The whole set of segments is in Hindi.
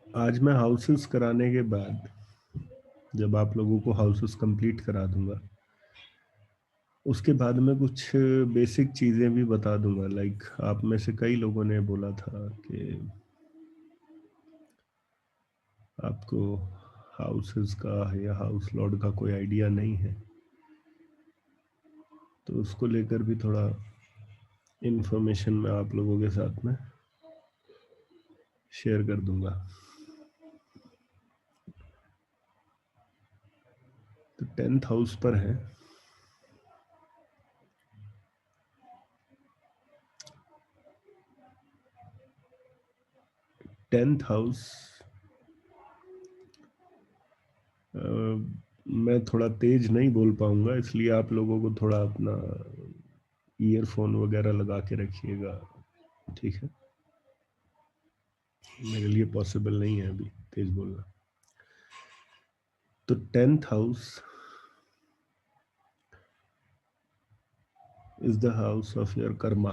आज मैं हाउसेस कराने के बाद जब आप लोगों को हाउसेस कंप्लीट करा दूंगा, उसके बाद मैं कुछ बेसिक चीज़ें भी बता दूंगा। लाइक आप में से कई लोगों ने बोला था कि आपको हाउसेस का या हाउस लॉर्ड का कोई आइडिया नहीं है, तो उसको लेकर भी थोड़ा इन्फॉर्मेशन मैं आप लोगों के साथ में शेयर कर दूंगा। तो 10th हाउस पर है। 10th हाउस मैं थोड़ा तेज नहीं बोल पाऊंगा, इसलिए आप लोगों को थोड़ा अपना ईयरफोन वगैरह लगा के रखिएगा, ठीक है? मेरे लिए पॉसिबल नहीं है अभी तेज बोलना। तो 10th house is the house of your Karma.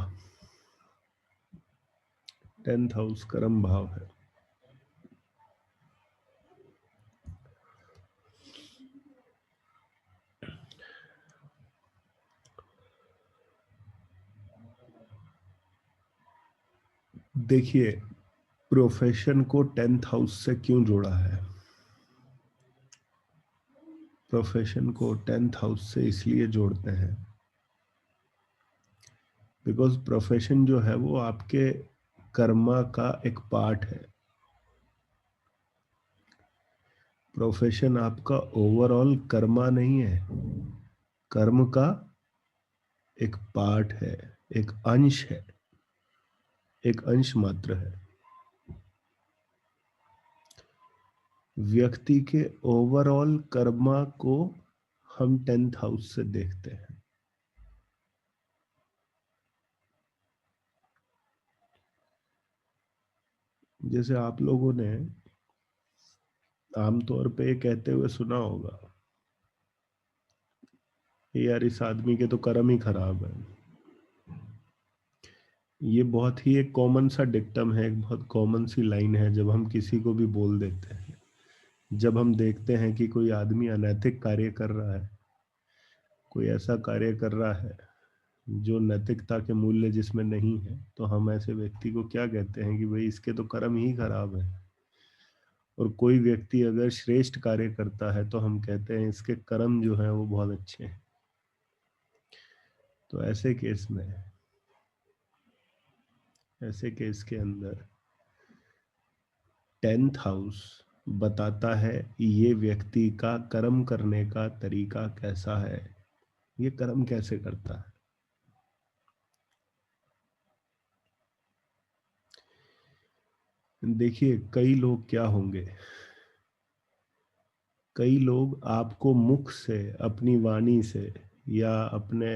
10th house कर्म भाव है। देखिए, प्रोफेशन को 10th हाउस से क्यों जोड़ा है? प्रोफेशन को 10th हाउस से इसलिए जोड़ते हैं बिकॉज प्रोफेशन जो है वो आपके कर्मा का एक पार्ट है। प्रोफेशन आपका ओवरऑल कर्मा नहीं है, कर्म का एक पार्ट है, एक अंश है, एक अंश मात्र है। व्यक्ति के ओवरऑल कर्मा को हम 10th हाउस से देखते हैं। जैसे आप लोगों ने आमतौर पे ये कहते हुए सुना होगा, यार इस आदमी के तो कर्म ही खराब है। ये बहुत ही एक कॉमन सा डिक्टम है, एक बहुत कॉमन सी लाइन है जब हम किसी को भी बोल देते हैं। जब हम देखते हैं कि कोई आदमी अनैतिक कार्य कर रहा है, कोई ऐसा कार्य कर रहा है जो नैतिकता के मूल्य जिसमें नहीं है, तो हम ऐसे व्यक्ति को क्या कहते हैं कि भाई इसके तो कर्म ही खराब है। और कोई व्यक्ति अगर श्रेष्ठ कार्य करता है तो हम कहते हैं इसके कर्म जो है वो बहुत अच्छे हैं। तो ऐसे केस के अंदर 10th हाउस बताता है ये व्यक्ति का कर्म करने का तरीका कैसा है, ये कर्म कैसे करता है। देखिए, कई लोग क्या होंगे, कई लोग आपको मुख से, अपनी वाणी से या अपने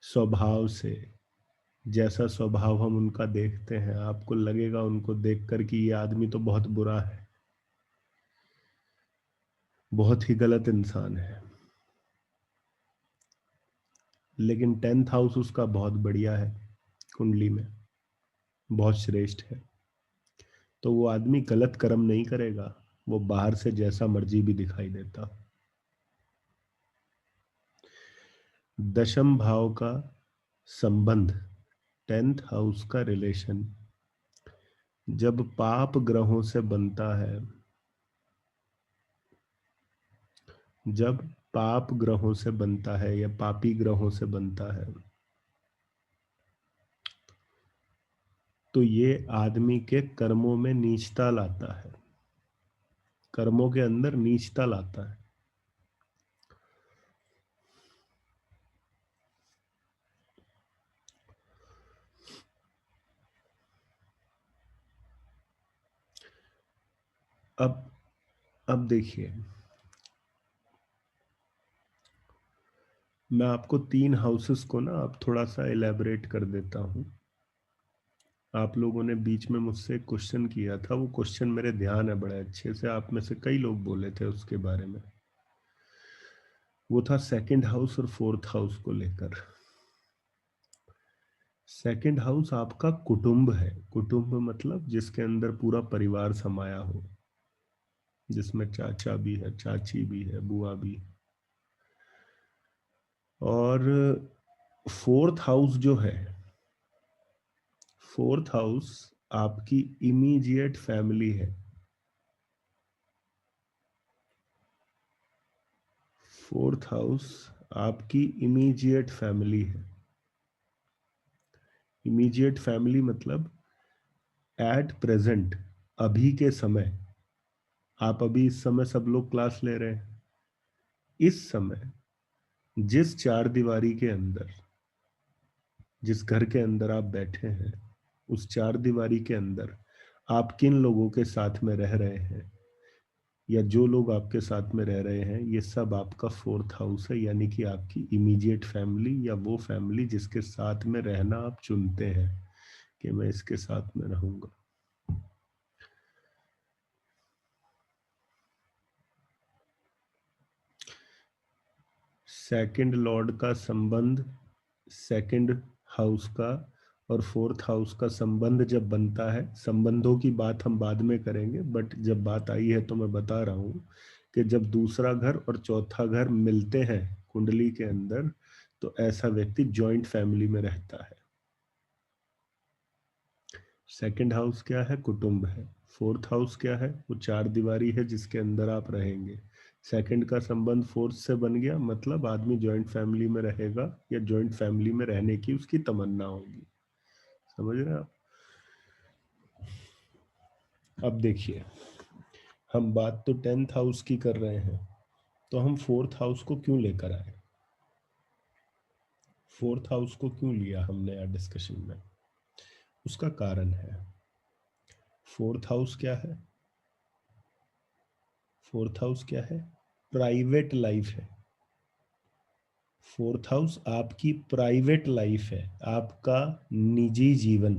स्वभाव से, जैसा स्वभाव हम उनका देखते हैं, आपको लगेगा उनको देखकर कि ये आदमी तो बहुत बुरा है, बहुत ही गलत इंसान है। लेकिन 10th हाउस उसका बहुत बढ़िया है, कुंडली में बहुत श्रेष्ठ है। तो वो आदमी गलत कर्म नहीं करेगा, वो बाहर से जैसा मर्जी भी दिखाई देता। दशम भाव का संबंध, 10th हाउस का रिलेशन जब पाप ग्रहों से बनता है, जब पाप ग्रहों से बनता है या पापी ग्रहों से बनता है, तो ये आदमी के कर्मों में नीचता लाता है, कर्मों के अंदर नीचता लाता है। अब अब देखिए, मैं आपको 3 हाउसेस को ना अब थोड़ा सा इलेबरेट कर देता हूँ। आप लोगों ने बीच में मुझसे क्वेश्चन किया था, वो क्वेश्चन मेरे ध्यान है बड़े अच्छे से, आप में से कई लोग बोले थे उसके बारे में। वो था 2nd हाउस और 4th हाउस को लेकर। सेकंड हाउस आपका कुटुंब है। कुटुंब मतलब जिसके अंदर पूरा परिवार समाया हो, जिसमें चाचा भी है, चाची भी है, बुआ भी है। और फोर्थ हाउस जो है, फोर्थ हाउस आपकी इमीडिएट फैमिली है। फोर्थ हाउस आपकी इमीडिएट फैमिली है। इमीडिएट फैमिली मतलब एट प्रेजेंट, अभी के समय, आप अभी इस समय सब लोग क्लास ले रहे हैं, इस समय जिस चार दीवारी के अंदर, जिस घर के अंदर आप बैठे हैं, उस चार दीवारी के अंदर आप किन लोगों के साथ में रह रहे हैं, या जो लोग आपके साथ में रह रहे हैं, ये सब आपका फोर्थ हाउस है। यानी कि आपकी इमीडिएट फैमिली, या वो फैमिली जिसके साथ में रहना आप चुनते हैं कि मैं इसके साथ में रहूंगा। सेकंड लॉर्ड का संबंध सेकंड हाउस का और फोर्थ हाउस का संबंध जब बनता है, संबंधों की बात हम बाद में करेंगे, बट जब बात आई है तो मैं बता रहा हूं कि जब दूसरा घर और चौथा घर मिलते हैं कुंडली के अंदर, तो ऐसा व्यक्ति जॉइंट फैमिली में रहता है। सेकंड हाउस क्या है? कुटुंब है। फोर्थ हाउस क्या है? वो चार दीवारी है जिसके अंदर आप रहेंगे। सेकंड का संबंध फोर्थ से बन गया, मतलब आदमी जॉइंट फैमिली में रहेगा, या जॉइंट फैमिली में रहने की उसकी तमन्ना होगी। समझ रहे हैं आप? अब देखिए, हम बात तो टेंथ हाउस की कर रहे हैं, तो हम फोर्थ हाउस को क्यों लेकर आए? फोर्थ हाउस को क्यों लिया हमने आज डिस्कशन में? उसका कारण है, फोर्थ हाउस क्या है? फोर्थ हाउस क्या है? प्राइवेट लाइफ है। फोर्थ हाउस आपकी प्राइवेट लाइफ है, आपका निजी जीवन।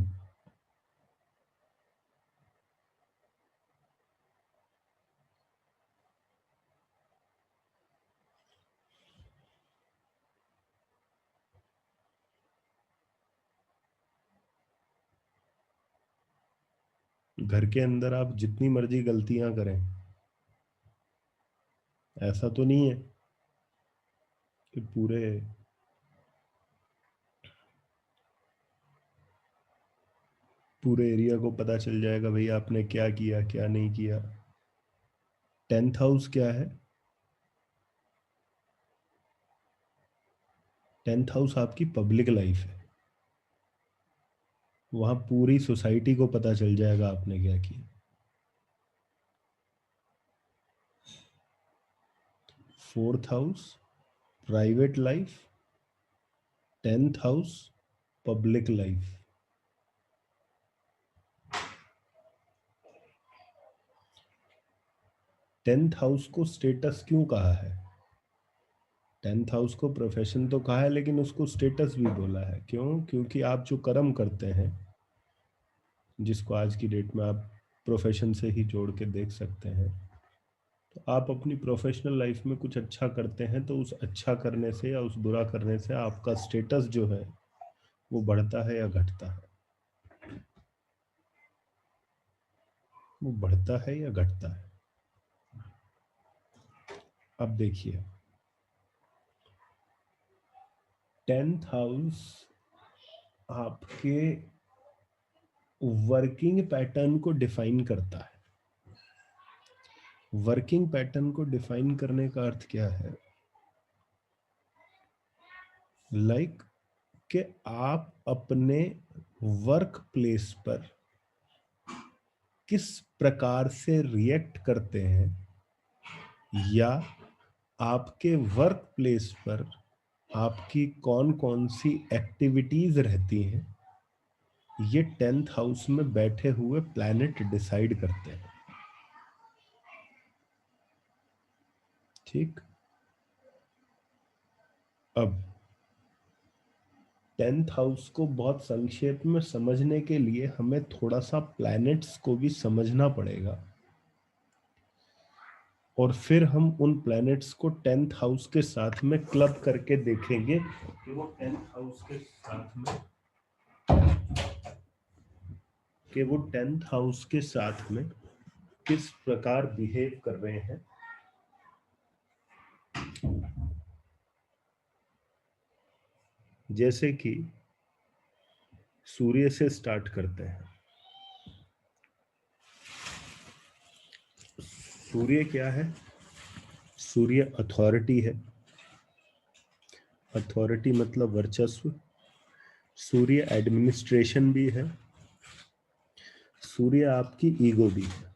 घर के अंदर आप जितनी मर्जी गलतियां करें, ऐसा तो नहीं है कि पूरे पूरे एरिया को पता चल जाएगा भाई आपने क्या किया क्या नहीं किया। टेंथ हाउस क्या है? टेंथ हाउस आपकी पब्लिक लाइफ है। वहां पूरी सोसाइटी को पता चल जाएगा आपने क्या किया। Fourth house private life, tenth house public life. Tenth house को स्टेटस क्यों कहा है? टेंथ हाउस को प्रोफेशन तो कहा है, लेकिन उसको स्टेटस भी बोला है। क्यों? क्योंकि आप जो कर्म करते हैं, जिसको आज की डेट में आप प्रोफेशन से ही जोड़ के देख सकते हैं, तो आप अपनी प्रोफेशनल लाइफ में कुछ अच्छा करते हैं, तो उस अच्छा करने से या उस बुरा करने से आपका स्टेटस जो है वो बढ़ता है या घटता है? वो बढ़ता है या घटता है? अब देखिए, टेंथ हाउस आपके वर्किंग पैटर्न को डिफाइन करता है। वर्किंग पैटर्न को डिफाइन करने का अर्थ क्या है? लाइक कि आप अपने वर्क प्लेस पर किस प्रकार से रिएक्ट करते हैं, या आपके वर्क प्लेस पर आपकी कौन कौन सी एक्टिविटीज रहती हैं, ये टेंथ हाउस में बैठे हुए प्लैनेट डिसाइड करते हैं। ठीक। अब टेंथ हाउस को बहुत संक्षेप में समझने के लिए हमें थोड़ा सा प्लैनेट्स को भी समझना पड़ेगा, और फिर हम उन प्लैनेट्स को टेंथ हाउस के साथ में क्लब करके देखेंगे कि वो टेंथ हाउस के साथ में कि वो 10th हाउस के साथ में किस प्रकार बिहेव कर रहे हैं। जैसे कि सूर्य से स्टार्ट करते हैं। सूर्य क्या है? सूर्य अथॉरिटी है। अथॉरिटी मतलब वर्चस्व। सूर्य एडमिनिस्ट्रेशन भी है। सूर्य आपकी ईगो भी है।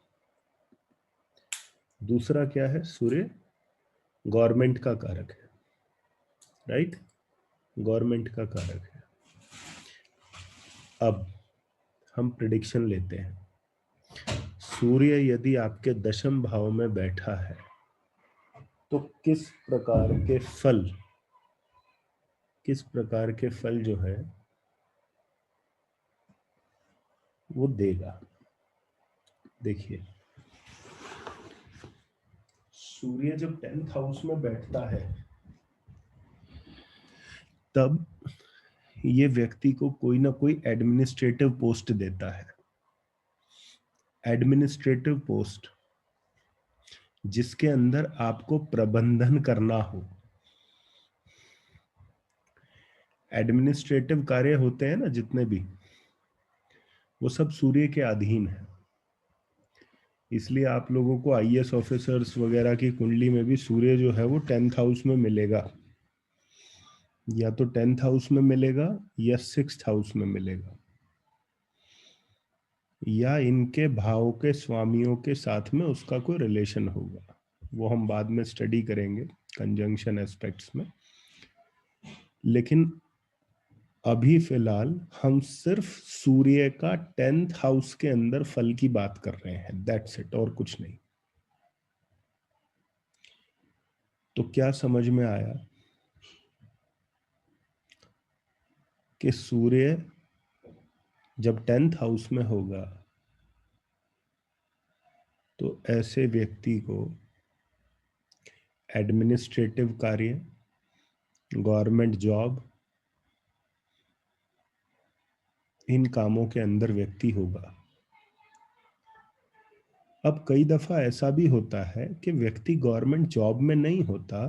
दूसरा क्या है? सूर्य गवर्नमेंट का कारक है, राइट? गवर्नमेंट का कारक है। अब हम प्रिडिक्शन लेते हैं। सूर्य यदि आपके दशम भाव में बैठा है तो किस प्रकार के फल जो है वो देगा। देखिए, सूर्य जब 10th हाउस में बैठता है तब ये व्यक्ति को कोई ना कोई एडमिनिस्ट्रेटिव पोस्ट देता है। एडमिनिस्ट्रेटिव पोस्ट जिसके अंदर आपको प्रबंधन करना हो। एडमिनिस्ट्रेटिव कार्य होते हैं ना जितने भी, वो सब सूर्य के अधीन है। इसलिए आप लोगों को आईएएस ऑफिसर्स वगैरह की कुंडली में भी सूर्य जो है वो 10th हाउस में मिलेगा, या तो 10th हाउस में मिलेगा या 6th हाउस में मिलेगा, या इनके भाव के स्वामियों के साथ में उसका कोई रिलेशन होगा। वो हम बाद में स्टडी करेंगे कंजंक्शन एस्पेक्ट्स में। लेकिन अभी फिलहाल हम सिर्फ सूर्य का 10th हाउस के अंदर फल की बात कर रहे हैं, दैट्स इट, और कुछ नहीं। तो क्या समझ में आया कि सूर्य जब 10th हाउस में होगा तो ऐसे व्यक्ति को एडमिनिस्ट्रेटिव कार्य, गवर्नमेंट जॉब, इन कामों के अंदर व्यक्ति होगा। अब कई दफा ऐसा भी होता है कि व्यक्ति गवर्नमेंट जॉब में नहीं होता,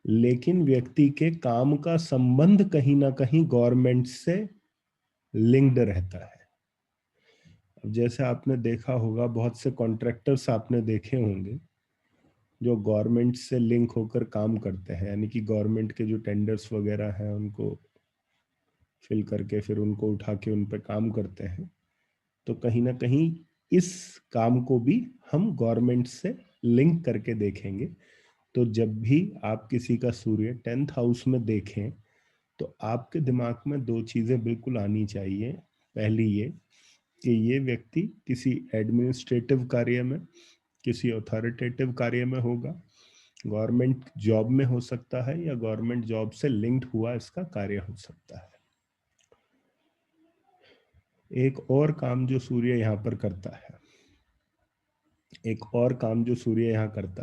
लेकिन व्यक्ति के काम का संबंध कहीं ना कहीं गवर्नमेंट से लिंक्ड रहता है। अब जैसे आपने देखा होगा, बहुत से कॉन्ट्रैक्टर्स आपने देखे होंगे जो गवर्नमेंट से लिंक होकर काम करते हैं, यानी कि गवर्नमेंट के जो टेंडर्स वगैरह हैं उनको फिल करके फिर उनको उठा के उन पर काम करते हैं। तो कहीं ना कहीं इस काम को भी हम गवर्नमेंट से लिंक करके देखेंगे। तो जब भी आप किसी का सूर्य 10th हाउस में देखें तो आपके दिमाग में दो चीजें बिल्कुल आनी चाहिए। पहली ये कि ये व्यक्ति किसी एडमिनिस्ट्रेटिव कार्य में, किसी अथॉरिटेटिव कार्य में होगा, गवर्नमेंट जॉब में हो सकता है, या गवर्नमेंट जॉब से लिंक्ड हुआ इसका कार्य हो सकता है। एक और काम जो सूर्य यहां पर करता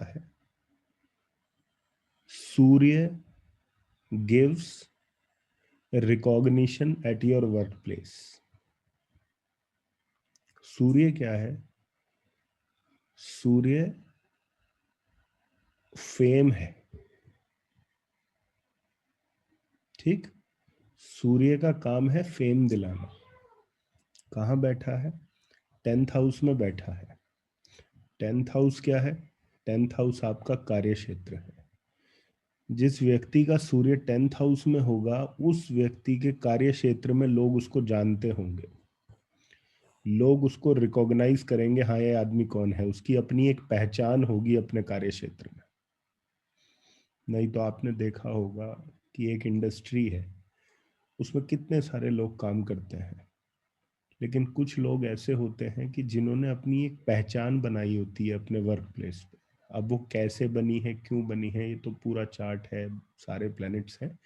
है, Surya gives recognition at your work place. Surya क्या है? सूर्य फेम है, ठीक? सूर्य का काम है फेम दिलाना। कहाँ बैठा है? 10th हाउस में बैठा है। 10th हाउस क्या है? 10th हाउस आपका कार्य क्षेत्र है। जिस व्यक्ति का सूर्य 10th हाउस में होगा उस व्यक्ति के कार्य क्षेत्र में लोग उसको जानते होंगे, लोग उसको रिकॉग्नाइज करेंगे, हाँ ये आदमी कौन है, उसकी अपनी एक पहचान होगी अपने कार्य क्षेत्र में। नहीं तो आपने देखा होगा कि एक इंडस्ट्री है, उसमें कितने सारे लोग काम करते हैं, लेकिन कुछ लोग ऐसे होते हैं कि जिन्होंने अपनी एक पहचान बनाई होती है अपने वर्क प्लेस पे। अब वो कैसे बनी है, क्यों बनी है, ये तो पूरा चार्ट है, सारे प्लैनेट्स हैं।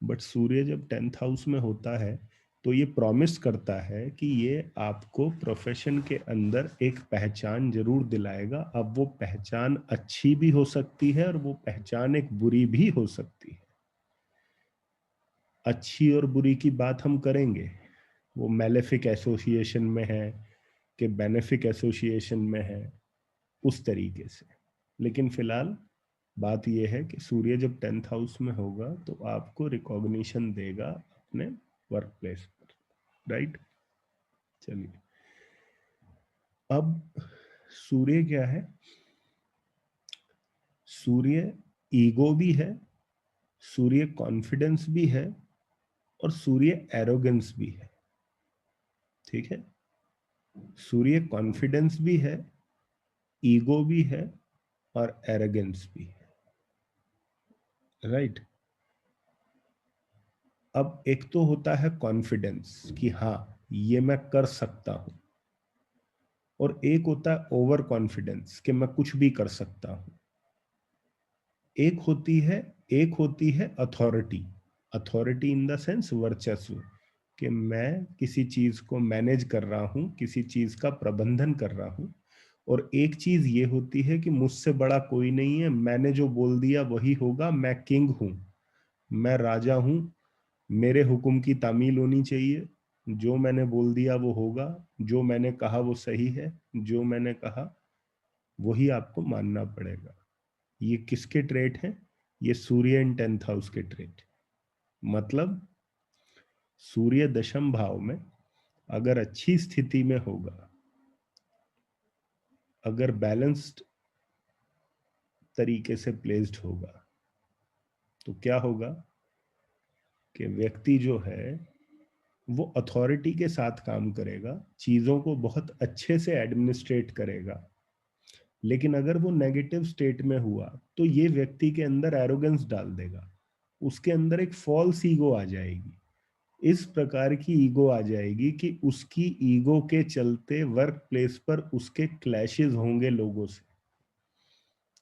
बट सूर्य जब 10th हाउस में होता है तो ये प्रॉमिस करता है कि ये आपको प्रोफेशन के अंदर एक पहचान जरूर दिलाएगा। अब वो पहचान अच्छी भी हो सकती है और वो पहचान एक बुरी भी हो सकती है। अच्छी और बुरी की बात हम करेंगे, वो मैलेफिक एसोसिएशन में है कि बेनेफिक एसोसिएशन में है, उस तरीके से। लेकिन फिलहाल बात यह है कि सूर्य जब 10th हाउस में होगा तो आपको रिकॉग्निशन देगा अपने वर्क प्लेस पर, राइट। चलिए, अब सूर्य क्या है? सूर्य ईगो भी है, सूर्य कॉन्फिडेंस भी है, और सूर्य एरोगेंस भी है। ठीक है, सूर्य कॉन्फिडेंस भी है, ईगो भी है, और एरोगेंस भी है, राइट। अब एक तो होता है कॉन्फिडेंस कि हाँ ये मैं कर सकता हूं, और एक होता है ओवर कॉन्फिडेंस कि मैं कुछ भी कर सकता हूं। एक होती है authority. Authority in the sense वर्चस्व, कि मैं किसी चीज को मैनेज कर रहा हूं, किसी चीज का प्रबंधन कर रहा हूं। और एक चीज ये होती है कि मुझसे बड़ा कोई नहीं है, मैंने जो बोल दिया वही होगा, मैं किंग हूं, मैं राजा हूं, मेरे हुक्म की तामील होनी चाहिए, जो मैंने बोल दिया वो होगा, जो मैंने कहा वो सही है, जो मैंने कहा वही आपको मानना पड़ेगा। ये किसके ट्रेट हैं? ये सूर्य इन 10th हाउस के ट्रेट। मतलब सूर्य दशम भाव में अगर अच्छी स्थिति में होगा, अगर बैलेंस्ड तरीके से प्लेस्ड होगा, तो क्या होगा कि व्यक्ति जो है वो अथॉरिटी के साथ काम करेगा, चीजों को बहुत अच्छे से एडमिनिस्ट्रेट करेगा। लेकिन अगर वो नेगेटिव स्टेट में हुआ तो ये व्यक्ति के अंदर एरोगेंस डाल देगा, उसके अंदर एक फॉल्स ईगो आ जाएगी। इस प्रकार की ईगो आ जाएगी कि उसकी ईगो के चलते वर्क प्लेस पर उसके क्लैशेस होंगे लोगों से।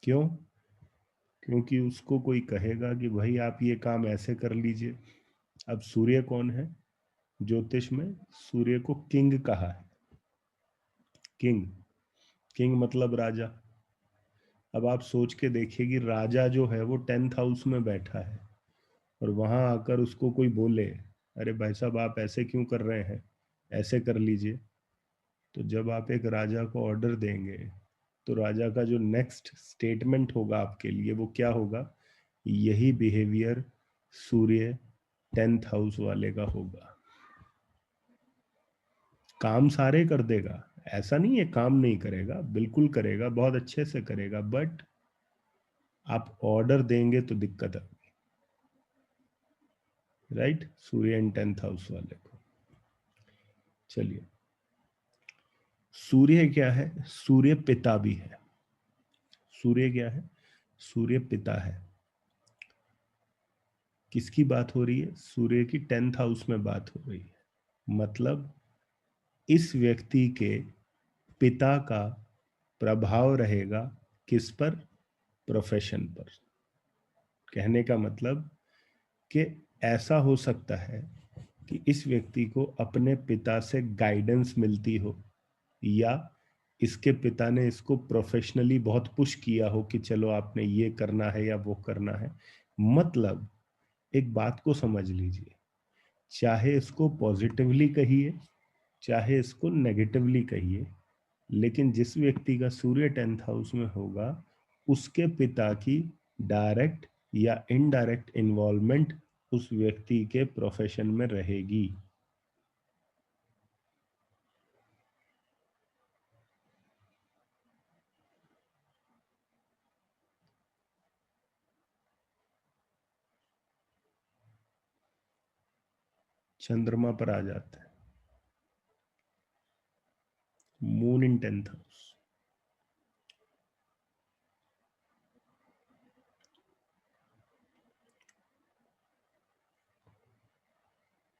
क्यों? क्योंकि उसको कोई कहेगा कि भाई आप ये काम ऐसे कर लीजिए। अब सूर्य कौन है ज्योतिष में? सूर्य को किंग कहा है। किंग, किंग मतलब राजा। अब आप सोच के देखिए कि राजा जो है वो 10th हाउस में बैठा है, और वहां आकर उसको कोई बोले अरे भाई साहब आप ऐसे क्यों कर रहे हैं, ऐसे कर लीजिए। तो जब आप एक राजा को ऑर्डर देंगे तो राजा का जो नेक्स्ट स्टेटमेंट होगा आपके लिए वो क्या होगा? यही बिहेवियर सूर्य 10th हाउस वाले का होगा। काम सारे कर देगा, ऐसा नहीं है काम नहीं करेगा, बिल्कुल करेगा, बहुत अच्छे से करेगा, बट आप ऑर्डर देंगे तो दिक्कत है, राइट। सूर्य इन 10th हाउस वाले को। चलिए, सूर्य क्या है? सूर्य पिता भी है। सूर्य क्या है? सूर्य पिता है। किसकी बात हो रही है? सूर्य की 10th हाउस में बात हो रही है। मतलब इस व्यक्ति के पिता का प्रभाव रहेगा किस पर? प्रोफेशन पर। कहने का मतलब कि ऐसा हो सकता है कि इस व्यक्ति को अपने पिता से गाइडेंस मिलती हो, या इसके पिता ने इसको प्रोफेशनली बहुत पुश किया हो कि चलो आपने ये करना है या वो करना है। मतलब एक बात को समझ लीजिए, चाहे इसको पॉजिटिवली कहिए चाहे इसको नेगेटिवली कहिए, लेकिन जिस व्यक्ति का सूर्य 10th हाउस में होगा उसके पिता की डायरेक्ट या इनडायरेक्ट इन्वॉल्वमेंट उस व्यक्ति के प्रोफेशन में रहेगी। चंद्रमा पर आ जाता है, मून इन 10th हाउस।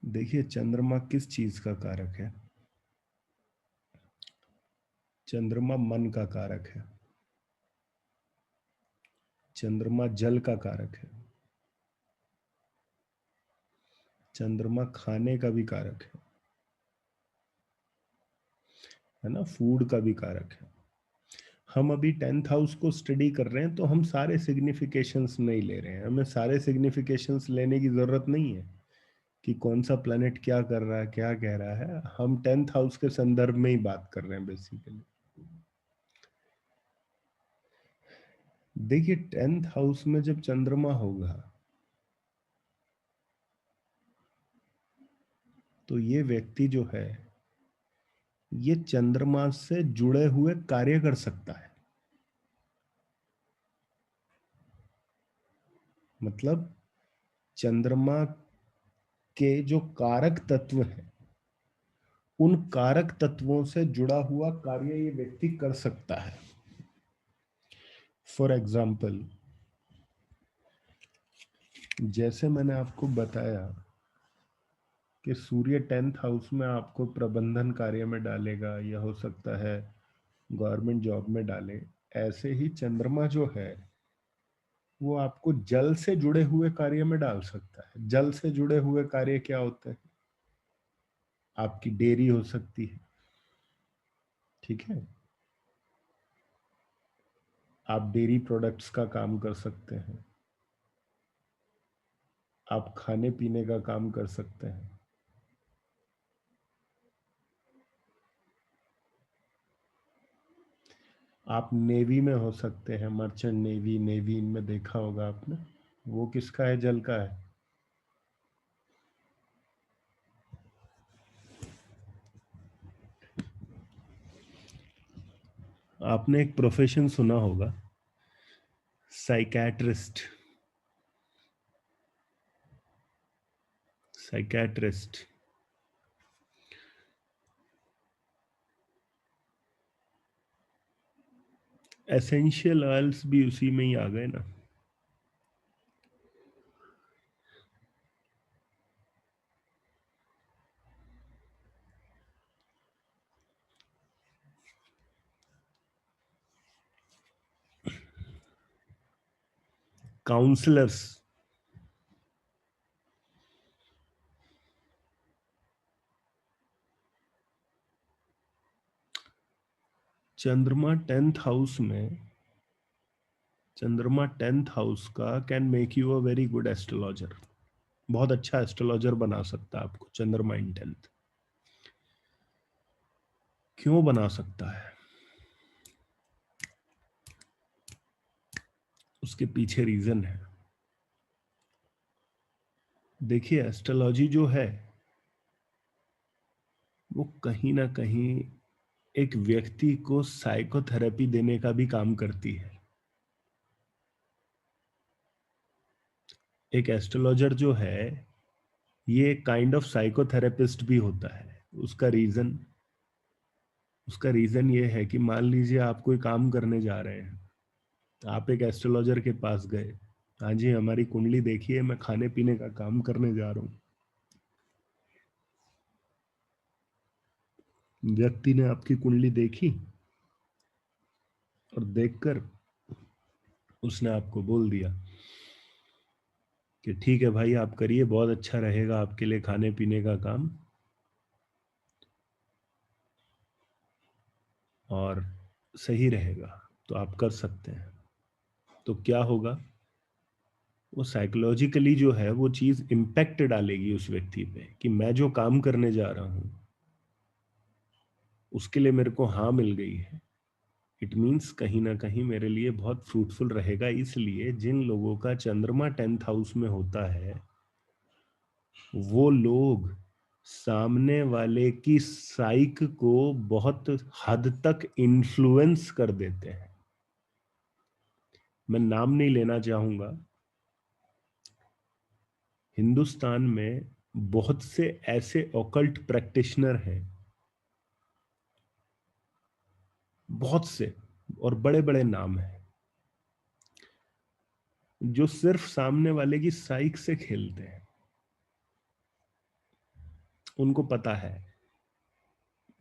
देखिए चंद्रमा किस चीज का कारक है? चंद्रमा मन का कारक है। चंद्रमा जल का कारक है। चंद्रमा खाने का भी कारक है ना, फूड का भी कारक है। हम अभी 10th हाउस को स्टडी कर रहे हैं तो हम सारे सिग्निफिकेशंस नहीं ले रहे हैं, हमें सारे सिग्निफिकेशंस लेने की जरूरत नहीं है। कि कौन सा प्लेनेट क्या कर रहा है, क्या कह रहा है। हम 10th हाउस के संदर्भ में ही बात कर रहे हैं बेसिकली। देखिए 10th हाउस में जब चंद्रमा होगा तो ये व्यक्ति जो है ये चंद्रमा से जुड़े हुए कार्य कर सकता है। मतलब चंद्रमा के जो कारक तत्व हैं उन कारक तत्वों से जुड़ा हुआ कार्य ये व्यक्ति कर सकता है। फॉर एग्जाम्पल, जैसे मैंने आपको बताया कि सूर्य 10th हाउस में आपको प्रबंधन कार्य में डालेगा या हो सकता है गवर्नमेंट जॉब में डाले, ऐसे ही चंद्रमा जो है वो आपको जल से जुड़े हुए कार्य में डाल सकता है। जल से जुड़े हुए कार्य क्या होते हैं? आपकी डेयरी हो सकती है, ठीक है, आप डेयरी प्रोडक्ट्स का काम कर सकते हैं, आप खाने पीने का काम कर सकते हैं, आप नेवी में हो सकते हैं, मर्चेंट नेवी, नेवी इनमें देखा होगा आपने। वो किसका है? जल का है। आपने एक प्रोफेशन सुना होगा, साइकैट्रिस्ट। साइकैट्रिस्ट एसेंशियल ऑयल्स भी उसी में ही आ गए ना। काउंसलर्स, चंद्रमा 10th हाउस में, चंद्रमा 10th हाउस का can make you a very good astrologer. बहुत अच्छा एस्ट्रोलॉजर बना सकता है आपको चंद्रमा इन 10th। क्यों बना सकता है? उसके पीछे रीजन है। देखिए एस्ट्रोलॉजी जो है वो कहीं ना कहीं एक व्यक्ति को साइकोथेरेपी देने का भी काम करती है। एक एस्ट्रोलॉजर जो है ये काइंड ऑफ साइकोथेरेपिस्ट भी होता है। उसका रीजन ये है कि मान लीजिए आप कोई काम करने जा रहे हैं, आप एक एस्ट्रोलॉजर के पास गए, हाँ जी हमारी कुंडली देखिए, मैं खाने पीने का काम करने जा रहा हूँ। व्यक्ति ने आपकी कुंडली देखी और देखकर उसने आपको बोल दिया कि ठीक है भाई आप करिए, बहुत अच्छा रहेगा आपके लिए खाने पीने का काम, और सही रहेगा, तो आप कर सकते हैं। तो क्या होगा, वो साइकोलॉजिकली जो है वो चीज इम्पैक्ट डालेगी उस व्यक्ति पे कि मैं जो काम करने जा रहा हूं उसके लिए मेरे को हाँ मिल गई है। इट मीन्स कहीं ना कहीं मेरे लिए बहुत फ्रूटफुल रहेगा। इसलिए जिन लोगों का चंद्रमा 10th हाउस में होता है वो लोग सामने वाले की साइक को बहुत हद तक इन्फ्लुएंस कर देते हैं। मैं नाम नहीं लेना चाहूंगा। हिंदुस्तान में बहुत से ऐसे ऑकल्ट प्रैक्टिशनर हैं, बहुत से, और बड़े बड़े नाम हैं, जो सिर्फ सामने वाले की साइक से खेलते हैं। उनको पता है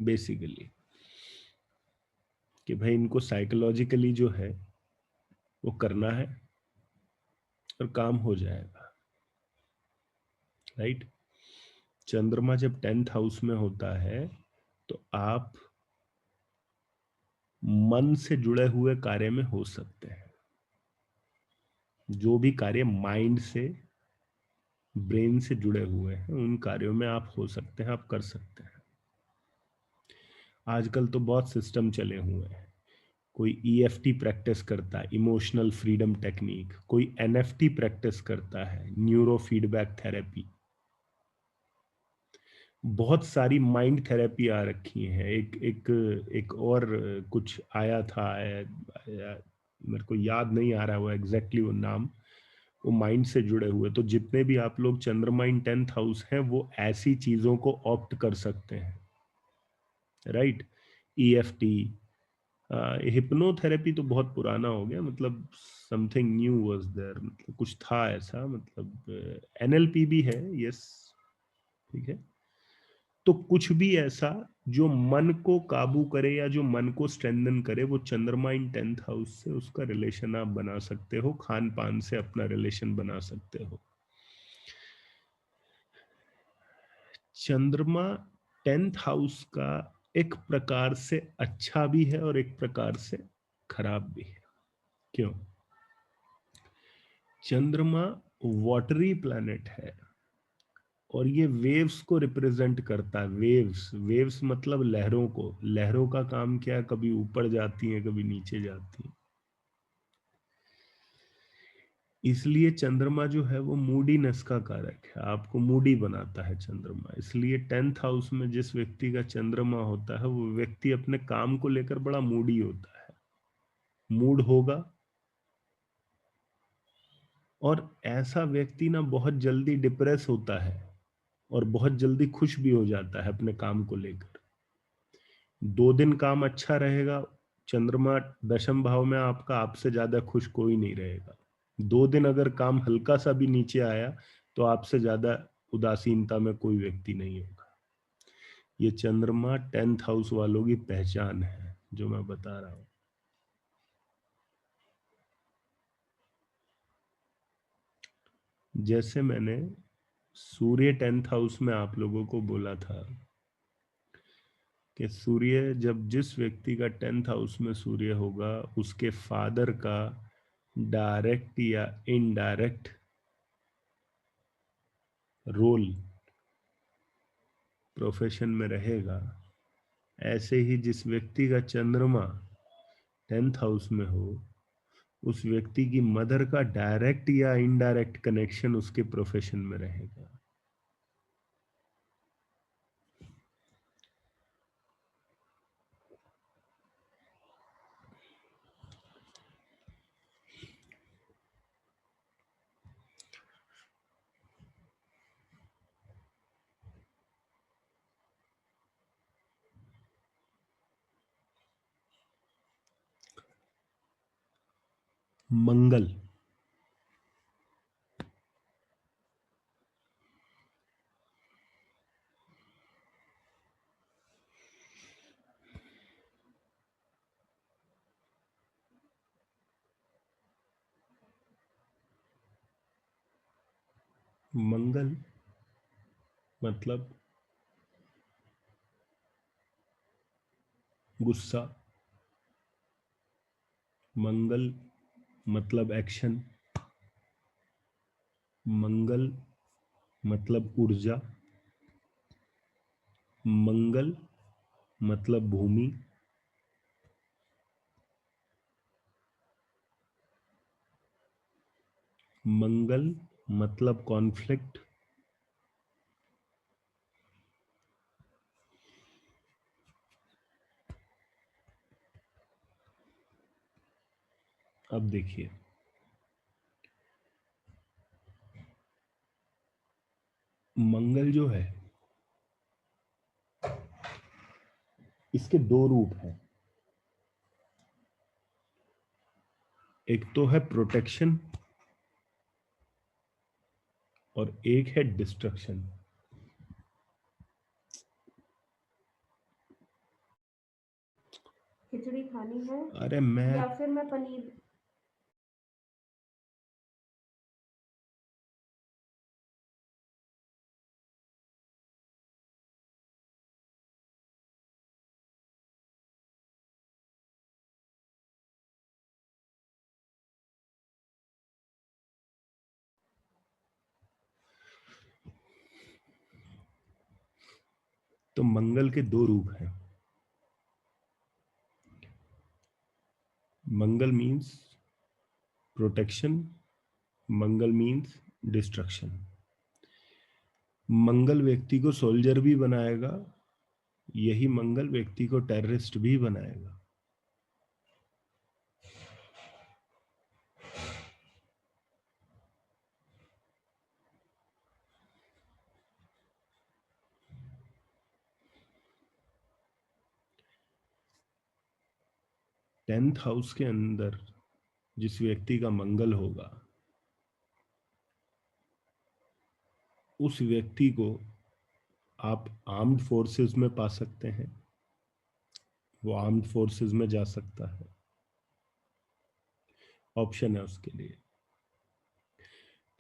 बेसिकली कि भाई इनको साइकोलॉजिकली जो है वो करना है और काम हो जाएगा। राइट। चंद्रमा जब 10th हाउस में होता है तो आप मन से जुड़े हुए कार्य में हो सकते हैं। जो भी कार्य माइंड से ब्रेन से जुड़े हुए हैं, उन कार्यों में आप हो सकते हैं, आप कर सकते हैं। आजकल तो बहुत सिस्टम चले हुए हैं। कोई ईएफटी प्रैक्टिस करता है, इमोशनल फ्रीडम टेक्निक, कोई एनएफटी प्रैक्टिस करता है, न्यूरो फीडबैक थेरेपी। बहुत सारी माइंड थेरेपी आ रखी हैं। एक एक एक और कुछ आया था, मेरे को याद नहीं आ रहा वो एग्जैक्टली वो नाम। वो माइंड से जुड़े हुए, तो जितने भी आप लोग चंद्रमा इन 10th हाउस हैं वो ऐसी चीजों को ऑप्ट कर सकते हैं, राइट। ईएफटी, हिप्नोथेरेपी तो बहुत पुराना हो गया, मतलब समथिंग न्यू वाज देयर, मतलब कुछ था ऐसा, मतलब एनएलपी भी है, यस, ठीक है। तो कुछ भी ऐसा जो मन को काबू करे या जो मन को स्ट्रेंथन करे, वो चंद्रमा इन 10th हाउस से उसका रिलेशन आप बना सकते हो, खान पान से अपना रिलेशन बना सकते हो। चंद्रमा 10th हाउस का एक प्रकार से अच्छा भी है और एक प्रकार से खराब भी है। क्यों? चंद्रमा वाटरी प्लैनेट है और ये वेव्स को रिप्रेजेंट करता है। वेव्स, वेव्स मतलब लहरों को। लहरों का काम क्या है? कभी ऊपर जाती हैं, कभी नीचे जाती हैं। इसलिए चंद्रमा जो है वो मूडीनेस का कारक है, आपको मूडी बनाता है चंद्रमा। इसलिए 10th हाउस में जिस व्यक्ति का चंद्रमा होता है वो व्यक्ति अपने काम को लेकर बड़ा मूडी होता है, मूड होगा। और ऐसा व्यक्ति ना बहुत जल्दी डिप्रेस होता है और बहुत जल्दी खुश भी हो जाता है अपने काम को लेकर। 2 दिन काम अच्छा रहेगा, चंद्रमा दशम भाव में आपका, आपसे ज्यादा खुश कोई नहीं रहेगा। 2 दिन अगर काम हल्का सा भी नीचे आया तो आपसे ज्यादा उदासीनता में कोई व्यक्ति नहीं होगा। ये चंद्रमा 10th हाउस वालों की पहचान है जो मैं बता रहा हूं। जैसे मैंने सूर्य 10th हाउस में आप लोगों को बोला था कि सूर्य, जब जिस व्यक्ति का 10th हाउस में सूर्य होगा उसके फादर का डायरेक्ट या इनडायरेक्ट रोल प्रोफेशन में रहेगा। ऐसे ही जिस व्यक्ति का चंद्रमा 10th हाउस में हो उस व्यक्ति की मदर का डायरेक्ट या इनडायरेक्ट कनेक्शन उसके प्रोफेशन में रहेगा। मंगल, मंगल मतलब गुस्सा, मंगल मतलब एक्शन, मंगल मतलब ऊर्जा, मंगल मतलब भूमि, मंगल मतलब कॉन्फ्लिक्ट। अब देखिए, मंगल जो है इसके 2 रूप हैं। एक तो है प्रोटेक्शन और एक है डिस्ट्रक्शन। खिचड़ी खानी है अरे मैं या फिर मैं पनीर। तो मंगल के दो रूप हैं। मंगल मीन्स प्रोटेक्शन, मंगल मीन्स डिस्ट्रक्शन। मंगल व्यक्ति को सोल्जर भी बनाएगा, यही मंगल व्यक्ति को टेररिस्ट भी बनाएगा। टेंथ हाउस के अंदर जिस व्यक्ति का मंगल होगा, उस व्यक्ति को आप आर्म्ड फोर्सेस में पा सकते हैं, वो आर्म्ड फोर्सेस में जा सकता है, ऑप्शन है उसके लिए।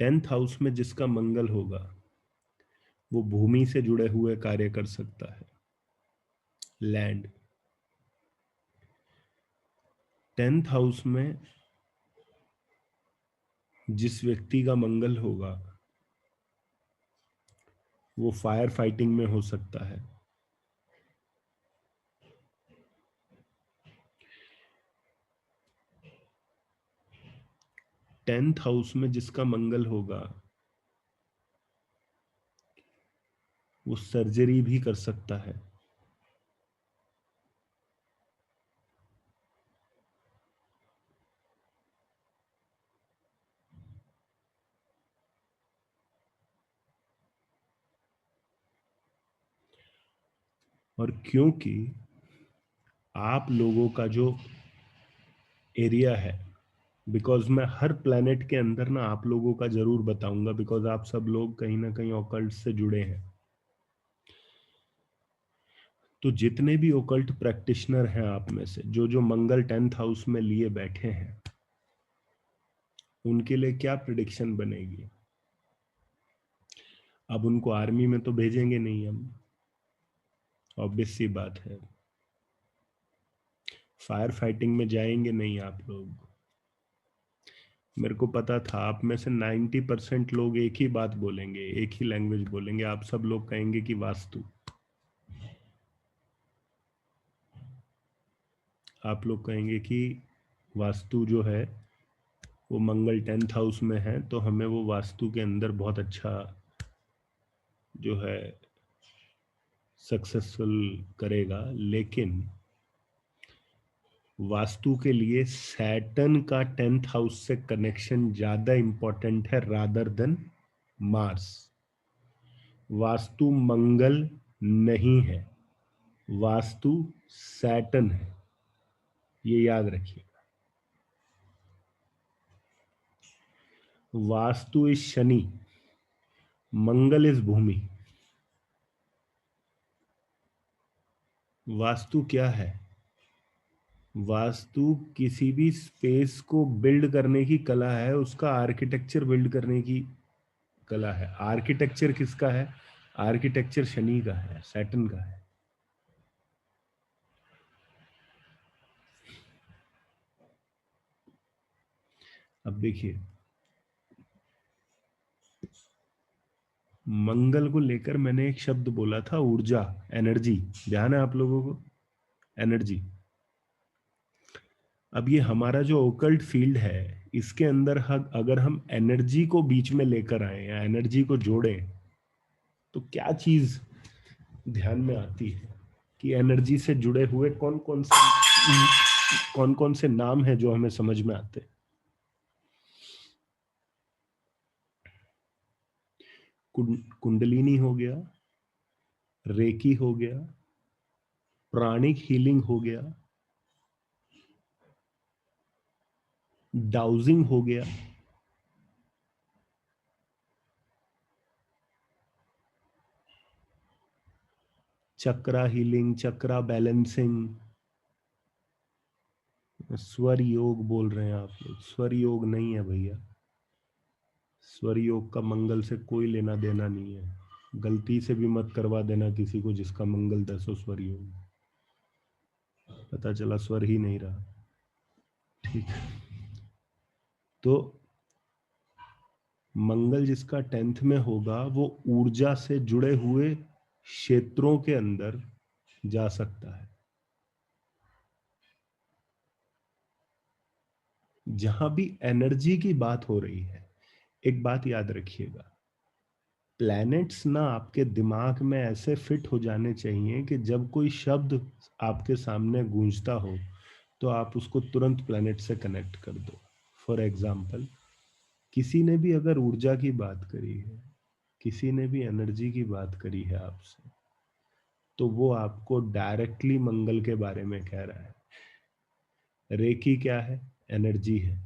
टेंथ हाउस में जिसका मंगल होगा वो भूमि से जुड़े हुए कार्य कर सकता है, लैंड। टेंथ हाउस में जिस व्यक्ति का मंगल होगा वो फायर फाइटिंग में हो सकता है। टेंथ हाउस में जिसका मंगल होगा वो सर्जरी भी कर सकता है। और क्योंकि आप लोगों का जो एरिया है, बिकॉज मैं हर प्लेनेट के अंदर ना आप लोगों का जरूर बताऊंगा, बिकॉज आप सब लोग कहीं ना कहीं ऑकल्ट से जुड़े हैं। तो जितने भी ओकल्ट प्रैक्टिशनर हैं आप में से, जो जो मंगल टेंथ हाउस में लिए बैठे हैं, उनके लिए क्या प्रिडिक्शन बनेगी? अब उनको आर्मी में तो भेजेंगे नहीं हम, ऑब्वियस सी बात है। फायर फाइटिंग में जाएंगे नहीं आप लोग। मेरे को पता था आप में से 90% लोग एक ही बात बोलेंगे, एक ही लैंग्वेज बोलेंगे। आप सब लोग कहेंगे कि वास्तु। आप लोग कहेंगे कि वास्तु जो है वो मंगल टेंथ हाउस में है, तो हमें वो वास्तु के अंदर बहुत अच्छा जो है सक्सेसफुल करेगा। लेकिन वास्तु के लिए सैटर्न का टेंथ हाउस से कनेक्शन ज्यादा इंपॉर्टेंट है rather than Mars. Vastu Mangal नहीं है, वास्तु सैटर्न है, ये याद रखिए। Vastu is Shani, Mangal is Bhumi. वास्तु क्या है? वास्तु किसी भी स्पेस को बिल्ड करने की कला है, उसका आर्किटेक्चर बिल्ड करने की कला है। आर्किटेक्चर किसका है? आर्किटेक्चर शनि का है, सैटर्न का है। अब देखिए, मंगल को लेकर मैंने एक शब्द बोला था, ऊर्जा, एनर्जी। ध्यान है आप लोगों को? एनर्जी। अब ये हमारा जो ओकल्ट फील्ड है, इसके अंदर अगर हम एनर्जी को बीच में लेकर आए या एनर्जी को जोड़ें, तो क्या चीज ध्यान में आती है कि एनर्जी से जुड़े हुए कौन कौन से नाम है जो हमें समझ में आते हैं? कुंडलिनी हो गया, रेकी हो गया, प्राणिक हीलिंग हो गया, डाउजिंग हो गया, चक्रा हीलिंग, चक्रा बैलेंसिंग। स्वर योग बोल रहे हैं आप लोग, स्वर योग नहीं है भैया। स्वर योग का मंगल से कोई लेना देना नहीं है। गलती से भी मत करवा देना किसी को जिसका मंगल 10 स्वर योग, पता चला स्वर ही नहीं रहा। ठीक है, तो मंगल जिसका टेंथ में होगा वो ऊर्जा से जुड़े हुए क्षेत्रों के अंदर जा सकता है। जहां भी एनर्जी की बात हो रही है, एक बात याद रखिएगा, प्लैनेट्स ना आपके दिमाग में ऐसे फिट हो जाने चाहिए कि जब कोई शब्द आपके सामने गूंजता हो तो आप उसको तुरंत प्लैनेट से कनेक्ट कर दो। फॉर एग्जाम्पल, किसी ने भी अगर ऊर्जा की बात करी है, किसी ने भी एनर्जी की बात करी है आपसे, तो वो आपको डायरेक्टली मंगल के बारे में कह रहा है। रेकी क्या है? एनर्जी है।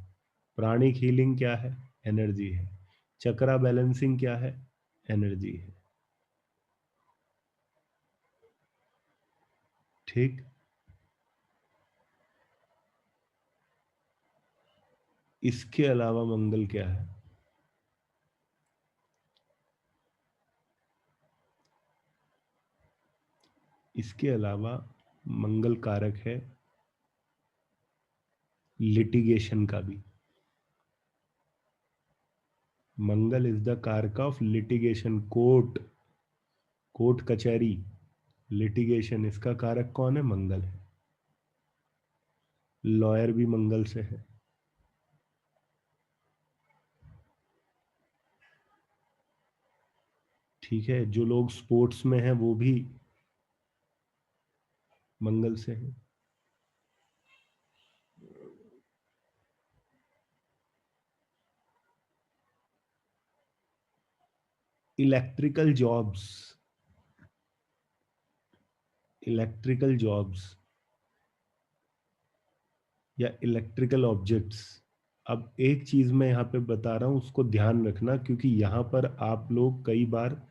प्राणिक हीलिंग क्या है? एनर्जी है। चक्रा बैलेंसिंग क्या है? एनर्जी है। ठीक। इसके अलावा मंगल क्या है? इसके अलावा मंगल कारक है लिटिगेशन का भी। मंगल इज द कारक ऑफ लिटिगेशन। कोर्ट, कोर्ट कचहरी, लिटिगेशन, इसका कारक कौन है? मंगल है। लॉयर भी मंगल से है। ठीक है, जो लोग स्पोर्ट्स में हैं वो भी मंगल से हैं। इलेक्ट्रिकल जॉब्स, इलेक्ट्रिकल जॉब्स या इलेक्ट्रिकल ऑब्जेक्ट्स। अब एक चीज मैं यहाँ पे बता रहा हूँ, उसको ध्यान रखना, क्योंकि यहाँ पर आप लोग कई बार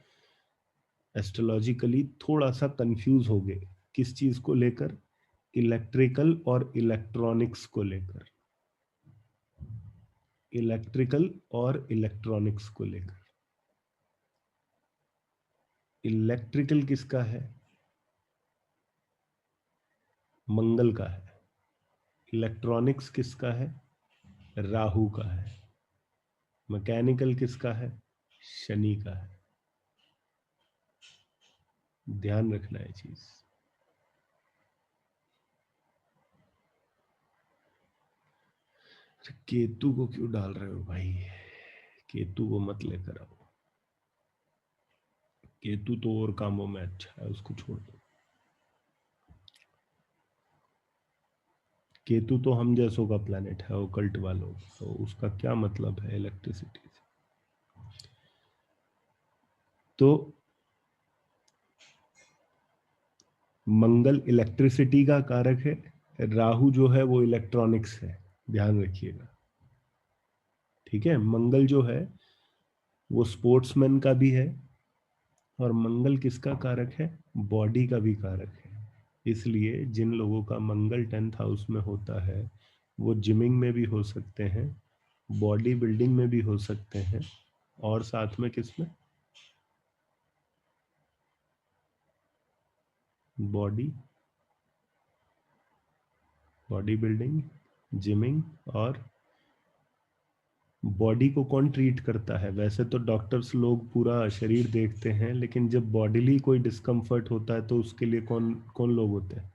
एस्ट्रोलॉजिकली थोड़ा सा कंफ्यूज हो गए। किस चीज को लेकर? इलेक्ट्रिकल और इलेक्ट्रॉनिक्स को लेकर। इलेक्ट्रिकल और इलेक्ट्रॉनिक्स को लेकर। इलेक्ट्रिकल किसका है? मंगल का है। इलेक्ट्रॉनिक्स किसका है? राहु का है। मैकेनिकल किसका है? शनि का है। ध्यान रखना है चीज। केतु को क्यों डाल रहे हो भाई? केतु को मत लेकर आओ। केतु तो और कामों में अच्छा है, उसको छोड़ दो। केतु तो हम जैसों का प्लेनेट है, ओकल्ट वालों, तो उसका क्या मतलब है इलेक्ट्रिसिटी से? तो मंगल इलेक्ट्रिसिटी का कारक है, राहु जो है वो इलेक्ट्रॉनिक्स है। ध्यान रखिएगा। ठीक है, मंगल जो है वो स्पोर्ट्समैन का भी है, और मंगल किसका कारक है? बॉडी का भी कारक है। इसलिए जिन लोगों का मंगल 10th हाउस में होता है वो जिमिंग में भी हो सकते हैं, बॉडी बिल्डिंग में भी हो सकते हैं, और साथ में किसमें? Body, body building, gymming. और बॉडी को कौन ट्रीट करता है? वैसे तो डॉक्टर्स लोग पूरा शरीर देखते हैं, लेकिन जब बॉडीली कोई डिस्कम्फर्ट होता है तो उसके लिए कौन कौन लोग होते हैं?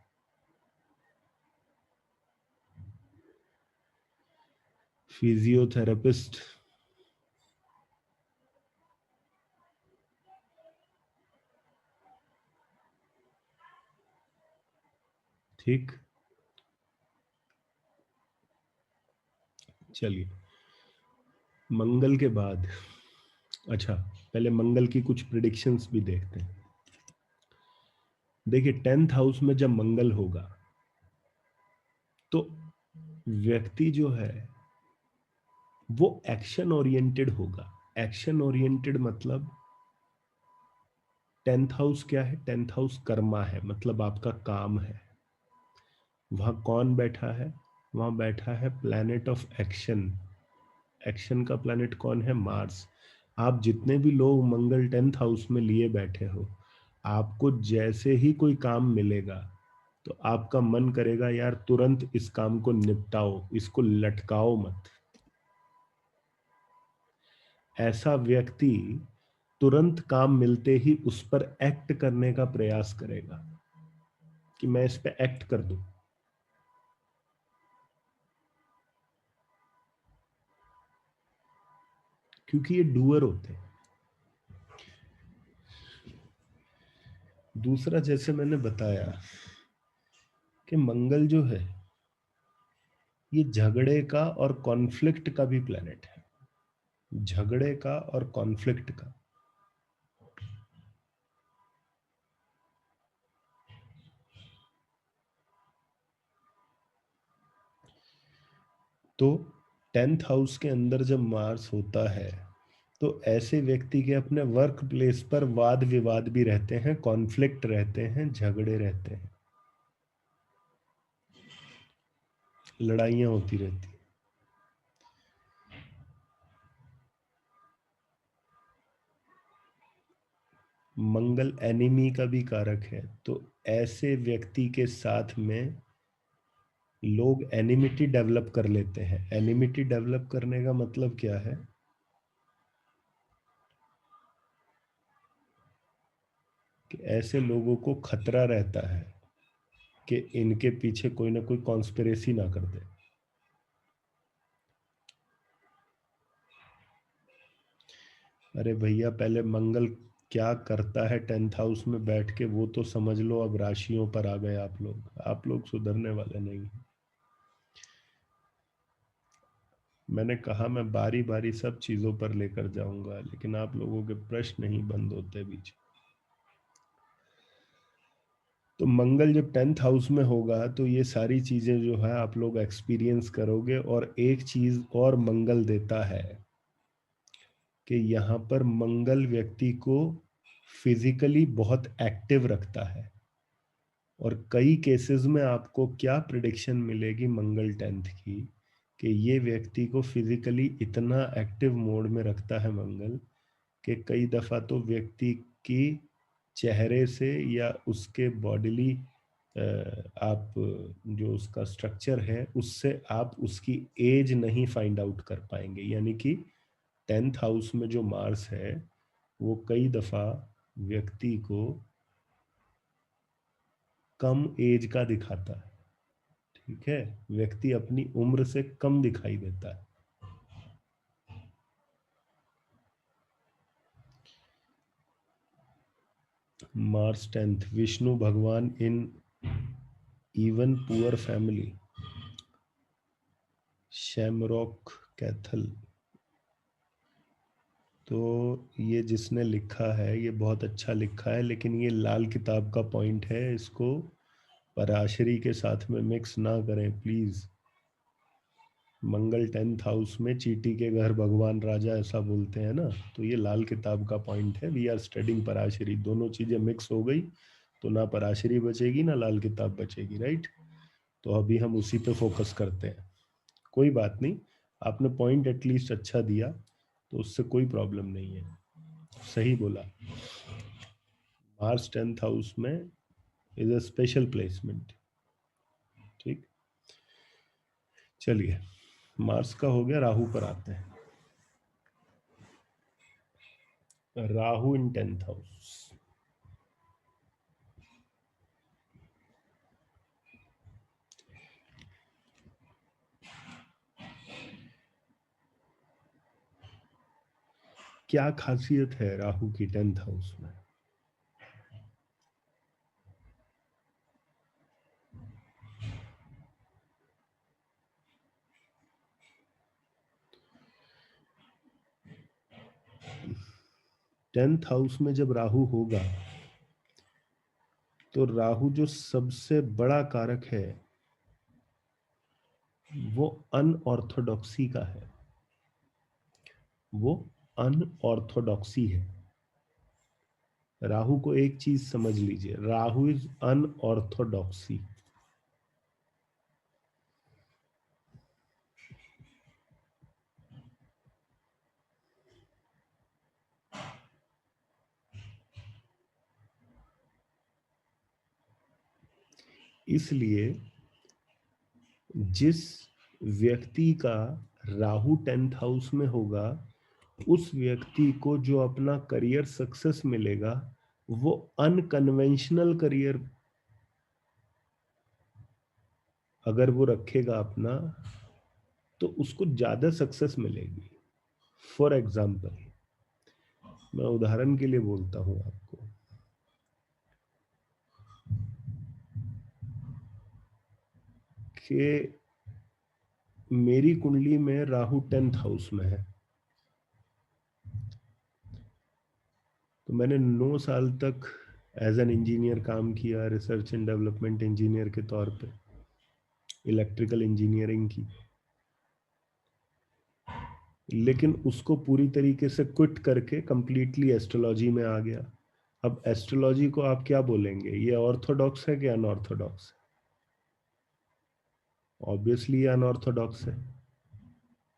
फिजियोथेरेपिस्ट। ठीक। चलिए, मंगल के बाद, अच्छा, पहले मंगल की कुछ प्रिडिक्शंस भी देखते हैं। देखिए, 10th हाउस में जब मंगल होगा तो व्यक्ति जो है वो एक्शन ओरिएंटेड होगा। एक्शन ओरिएंटेड मतलब, 10th हाउस क्या है? 10th हाउस कर्मा है, मतलब आपका काम है। वहां कौन बैठा है? वहां बैठा है प्लैनेट ऑफ एक्शन। एक्शन का प्लैनेट कौन है? मार्स। आप जितने भी लोग मंगल 10th हाउस में लिए बैठे हो, आपको जैसे ही कोई काम मिलेगा तो आपका मन करेगा यार तुरंत इस काम को निपटाओ, इसको लटकाओ मत। ऐसा व्यक्ति तुरंत काम मिलते ही उस पर एक्ट करने का प्रयास करेगा कि मैं इस पे एक्ट कर दूं। क्योंकि ये डूअर होते हैं। दूसरा, जैसे मैंने बताया कि मंगल जो है ये झगड़े का और कॉन्फ्लिक्ट का भी प्लेनेट है। झगड़े का और कॉन्फ्लिक्ट का। तो 10th हाउस के अंदर जब मार्स होता है तो ऐसे व्यक्ति के अपने वर्क प्लेस पर वाद विवाद भी रहते हैं, कॉन्फ्लिक्ट रहते हैं, झगड़े रहते हैं, लड़ाइयाँ होती रहती हैं। मंगल एनिमी का भी कारक है, तो ऐसे व्यक्ति के साथ में लोग एनिमिटी डेवलप कर लेते हैं। एनिमिटी डेवलप करने का मतलब क्या है कि ऐसे लोगों को खतरा रहता है कि इनके पीछे कोई ना कोई कॉन्स्पिरेसी ना कर दे। अरे भैया, पहले मंगल क्या करता है 10th हाउस में बैठ के वो तो समझ लो। अब राशियों पर आ गए आप लोग सुधरने वाले नहीं हैं। मैंने कहा मैं बारी बारी सब चीजों पर लेकर जाऊंगा, लेकिन आप लोगों के प्रश्न नहीं बंद होते बीच। तो मंगल जब 10th हाउस में होगा तो ये सारी चीजें जो है आप लोग एक्सपीरियंस करोगे। और एक चीज और मंगल देता है कि यहाँ पर मंगल व्यक्ति को फिजिकली बहुत एक्टिव रखता है। और कई केसेस में आपको क्या प्रिडिक्शन मिलेगी मंगल 10th की, कि ये व्यक्ति को फिजिकली इतना एक्टिव मोड में रखता है मंगल कि कई दफा तो व्यक्ति की चेहरे से या उसके बॉडीली आप जो उसका स्ट्रक्चर है उससे आप उसकी एज नहीं फाइंड आउट कर पाएंगे। यानी कि 10th हाउस में जो मार्स है वो कई दफा व्यक्ति को कम एज का दिखाता है। ठीक है, व्यक्ति अपनी उम्र से कम दिखाई देता है। मार्स 10th, विष्णु भगवान in even poor family, Shamrock Kaithal. तो ये जिसने लिखा है ये बहुत अच्छा लिखा है, लेकिन ये लाल किताब का पॉइंट है, इसको पराशरी के साथ में मिक्स ना करें प्लीज। मंगल 10th हाउस में चींटी के घर भगवान राजा, ऐसा बोलते हैं ना। तो ये लाल किताब का पॉइंट है। वी आर स्टडिंग पराशरी, दोनों चीजें मिक्स हो गई तो ना पराशरी बचेगी ना लाल किताब बचेगी, राइट। तो अभी हम उसी पे फोकस करते हैं। कोई बात नहीं, आपने पॉइंट एटलीस्ट अच्छा दिया तो उससे कोई प्रॉब्लम नहीं है। सही बोला। मार्स 10th हाउस में इज अ स्पेशल प्लेसमेंट। ठीक, चलिए मार्स का हो गया, राहु पर आते हैं। राहु इन 10th हाउस। क्या खासियत है राहु की 10th हाउस में? 10th हाउस में जब राहु होगा तो राहु जो सबसे बड़ा कारक है वो अनऑर्थोडॉक्सी का है। वो अनऑर्थोडॉक्सी है। राहु को एक चीज समझ लीजिए, राहु इज अनऑर्थोडॉक्सी। इसलिए जिस व्यक्ति का राहु 10th हाउस में होगा उस व्यक्ति को जो अपना करियर सक्सेस मिलेगा वो अनकन्वेंशनल करियर अगर वो रखेगा अपना, तो उसको ज्यादा सक्सेस मिलेगी। फॉर एग्जाम्पल, मैं उदाहरण के लिए बोलता हूं आपको कि मेरी कुंडली में राहु 10th हाउस में है। तो मैंने 9 साल तक एज एन इंजीनियर काम किया, रिसर्च एंड डेवलपमेंट इंजीनियर के तौर पे, इलेक्ट्रिकल इंजीनियरिंग की। लेकिन उसको पूरी तरीके से क्विट करके कंप्लीटली एस्ट्रोलॉजी में आ गया। अब एस्ट्रोलॉजी को आप क्या बोलेंगे, ये ऑर्थोडॉक्स है कि अनऑर्थोडॉक्स है? ऑब्वियसली ये अनऑर्थोडॉक्स है।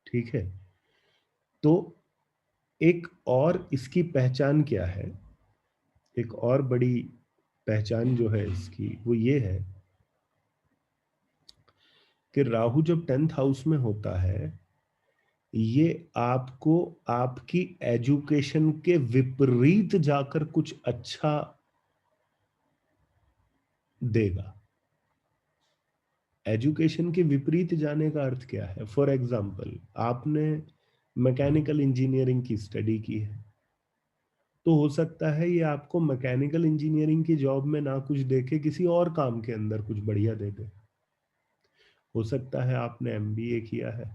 ठीक है, तो एक और इसकी पहचान क्या है, एक और बड़ी पहचान जो है इसकी वो ये है कि राहु जब 10th हाउस में होता है, ये आपको आपकी एजुकेशन के विपरीत जाकर कुछ अच्छा देगा। एजुकेशन के विपरीत जाने का अर्थ क्या है? फॉर एग्जाम्पल, आपने मैकेनिकल इंजीनियरिंग की स्टडी की है, तो हो सकता है ये आपको मैकेनिकल इंजीनियरिंग की जॉब में ना कुछ देके किसी और काम के अंदर कुछ बढ़िया दे दे। हो सकता है आपने एमबीए किया है,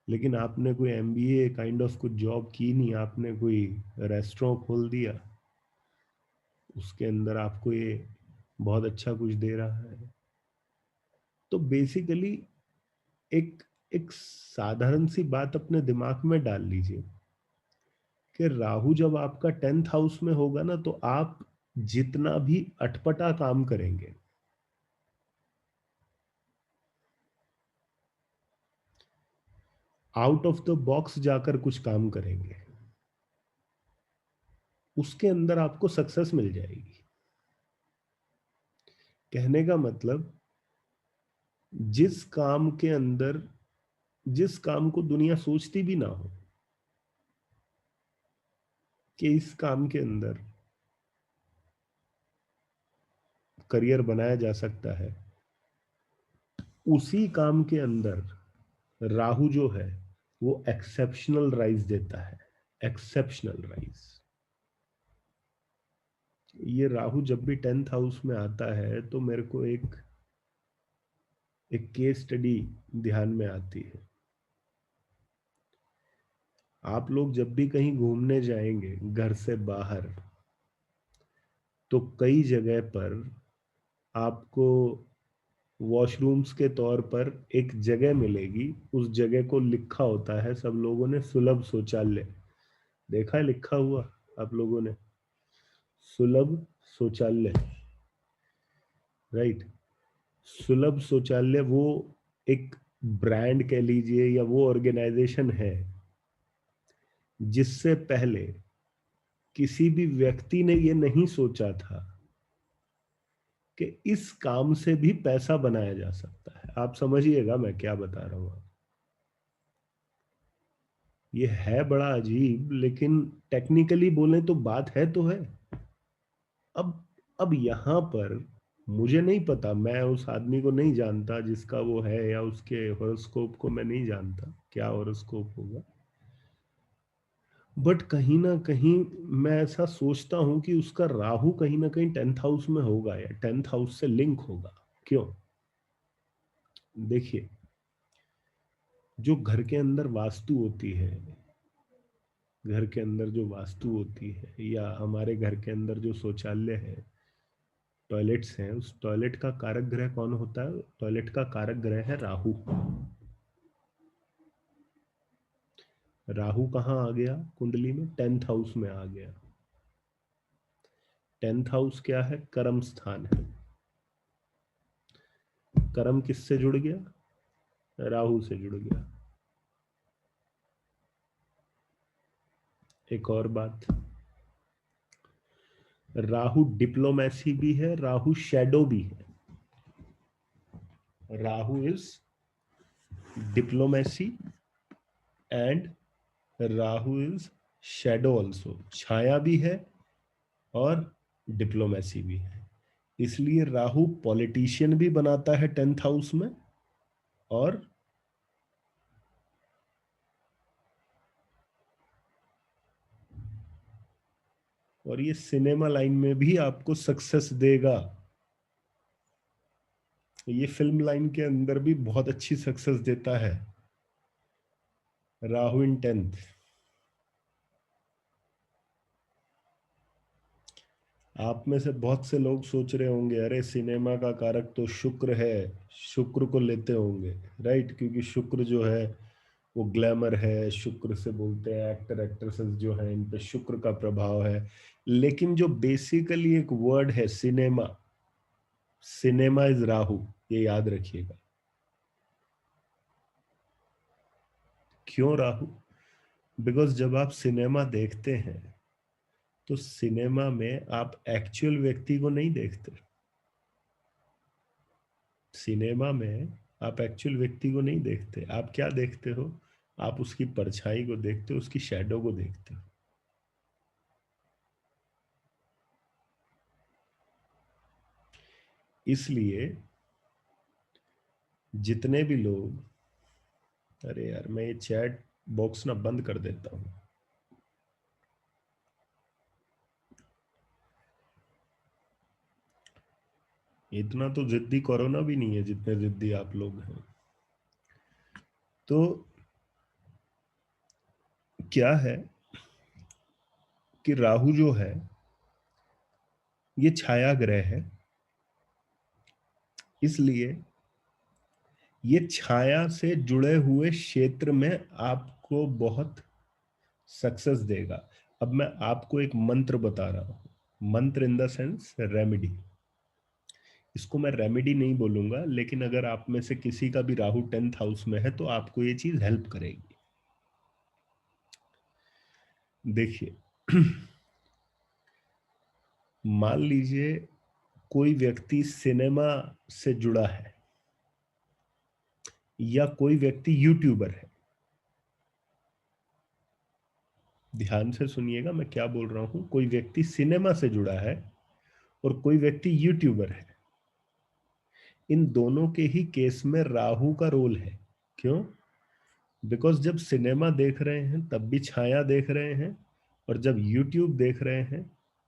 लेकिन आपने कोई एमबीए काइंड ऑफ कुछ जॉब की नहीं, आपने कोई रेस्टोरेंट खोल दिया, उसके अंदर आपको ये बहुत अच्छा कुछ दे रहा है। तो बेसिकली एक एक साधारण सी बात अपने दिमाग में डाल लीजिए कि राहु जब आपका 10th हाउस में होगा ना, तो आप जितना भी अटपटा काम करेंगे, आउट ऑफ द बॉक्स जाकर कुछ काम करेंगे, उसके अंदर आपको सक्सेस मिल जाएगी। कहने का मतलब, जिस काम के अंदर, जिस काम को दुनिया सोचती भी ना हो कि इस काम के अंदर करियर बनाया जा सकता है, उसी काम के अंदर राहु जो है वो एक्सेप्शनल राइज देता है। Exceptional rise. ये राहु जब भी 10th हाउस में आता है तो मेरे को एक एक केस स्टडी ध्यान में आती है। आप लोग जब भी कहीं घूमने जाएंगे घर से बाहर, तो कई जगह पर आपको वॉशरूम्स के तौर पर एक जगह मिलेगी, उस जगह को लिखा होता है सब लोगों ने सुलभ शौचालय। देखा है लिखा हुआ आप लोगों ने? सुलभ शौचालय, राइट। सुलभ शौचालय वो एक ब्रांड कह लीजिए या वो ऑर्गेनाइजेशन है जिससे पहले किसी भी व्यक्ति ने ये नहीं सोचा था कि इस काम से भी पैसा बनाया जा सकता है। आप समझिएगा मैं क्या बता रहा हूं। ये है बड़ा अजीब, लेकिन टेक्निकली बोले तो बात है तो है। अब अब यहां पर मुझे नहीं पता, मैं उस आदमी को नहीं जानता जिसका वो है, या उसके हॉरोस्कोप को मैं नहीं जानता क्या हॉरोस्कोप होगा। बट कहीं ना कहीं मैं ऐसा सोचता हूं कि उसका राहु कहीं ना कहीं 10th हाउस में होगा या 10th हाउस से लिंक होगा। क्यों? देखिए, जो घर के अंदर वास्तु होती है, घर के अंदर जो वास्तु होती है, या हमारे घर के अंदर जो शौचालय है, टॉयलेट्स हैं, उस टॉयलेट का कारक ग्रह कौन होता है? टॉयलेट का कारक ग्रह है राहु। राहु कहाँ आ गया कुंडली में? 10th हाउस में आ गया। 10th हाउस क्या है? कर्म स्थान है। कर्म किससे जुड़ गया? राहु से जुड़ गया। एक और बात, राहु डिप्लोमेसी भी है, राहु शेडो भी है। Rahu is diplomacy and Rahu is shadow also, छाया भी है और डिप्लोमेसी भी है। इसलिए राहु पॉलिटिशियन भी बनाता है 10th हाउस में, और ये सिनेमा लाइन में भी आपको सक्सेस देगा। ये फिल्म लाइन के अंदर भी बहुत अच्छी सक्सेस देता है राहु इन 10th। आप में से बहुत से लोग सोच रहे होंगे अरे सिनेमा का कारक तो शुक्र है, शुक्र को लेते होंगे, राइट, क्योंकि शुक्र जो है वो ग्लैमर है, शुक्र से बोलते हैं एक्टर एक्ट्रेसेस जो हैं इन पे शुक्र का प्रभाव है। लेकिन जो बेसिकली एक वर्ड है सिनेमा, सिनेमा इज राहु, ये याद रखिएगा। क्यों राहु? बिकॉज जब आप सिनेमा देखते हैं तो सिनेमा में आप एक्चुअल व्यक्ति को नहीं देखते। सिनेमा में आप एक्चुअल व्यक्ति को नहीं देखते, आप क्या देखते हो? आप उसकी परछाई को देखते हो, उसकी शैडो को देखते हो। इसलिए जितने भी लोग, अरे यार मैं ये चैट बॉक्स ना बंद कर देता हूँ। इतना तो जिद्दी कोरोना भी नहीं है जितने जिद्दी आप लोग हैं। तो क्या है कि राहु जो है ये छाया ग्रह है, इसलिए ये छाया से जुड़े हुए क्षेत्र में आपको बहुत सक्सेस देगा। अब मैं आपको एक मंत्र बता रहा हूं, मंत्र इन द सेंस रेमेडी। इसको मैं रेमेडी नहीं बोलूंगा, लेकिन अगर आप में से किसी का भी राहु 10th हाउस में है तो आपको ये चीज हेल्प करेगी। देखिए, मान लीजिए कोई व्यक्ति सिनेमा से जुड़ा है या कोई व्यक्ति यूट्यूबर है। ध्यान से सुनिएगा मैं क्या बोल रहा हूं। कोई व्यक्ति सिनेमा से जुड़ा है और कोई व्यक्ति यूट्यूबर है। इन दोनों के ही केस में राहु का रोल है। क्यों? बिकॉज जब सिनेमा देख रहे हैं तब भी छाया देख रहे हैं, और जब यूट्यूब देख रहे हैं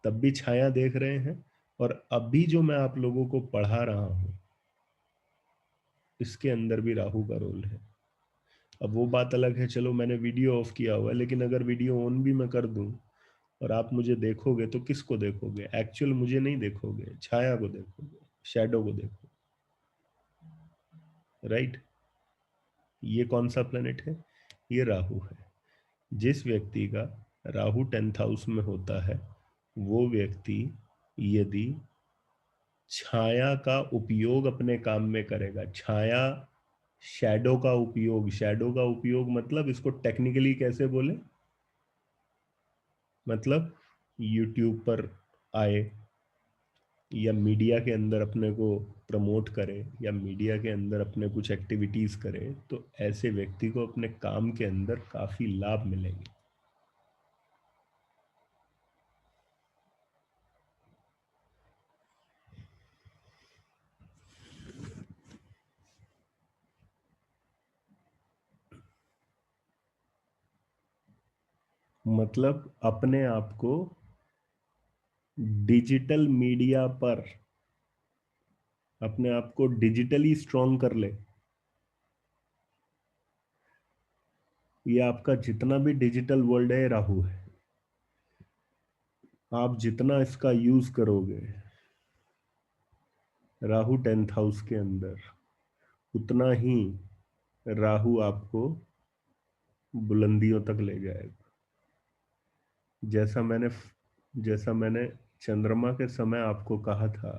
तब भी छाया देख रहे हैं, और अभी जो मैं आप लोगों को पढ़ा रहा हूं इसके अंदर भी राहु का रोल है। अब वो बात अलग है, चलो मैंने वीडियो ऑफ किया हुआ है, लेकिन अगर वीडियो ऑन भी मैं कर दूं और आप मुझे देखोगे तो किसको देखोगे? एक्चुअल मुझे नहीं देखोगे, छाया को देखोगे, शैडो को देखोगे, राइट। ये कौन सा प्लेनेट है? ये राहु है। जिस व्यक्ति का राहु 10th हाउस में होता है वो व्यक्ति यदि छाया का उपयोग अपने काम में करेगा, छाया शैडो का उपयोग, शैडो का उपयोग मतलब इसको टेक्निकली कैसे बोले, मतलब यूट्यूब पर आए या मीडिया के अंदर अपने को प्रमोट करे या मीडिया के अंदर अपने कुछ एक्टिविटीज करे, तो ऐसे व्यक्ति को अपने काम के अंदर काफी लाभ मिलेंगे। मतलब अपने आप को डिजिटल मीडिया पर, अपने आप को डिजिटली स्ट्रॉन्ग कर ले। ये आपका जितना भी डिजिटल वर्ल्ड है राहु है। आप जितना इसका यूज करोगे राहु 10th हाउस के अंदर, उतना ही राहु आपको बुलंदियों तक ले जाएगा। जैसा मैंने जैसा मैंने चंद्रमा के समय आपको कहा था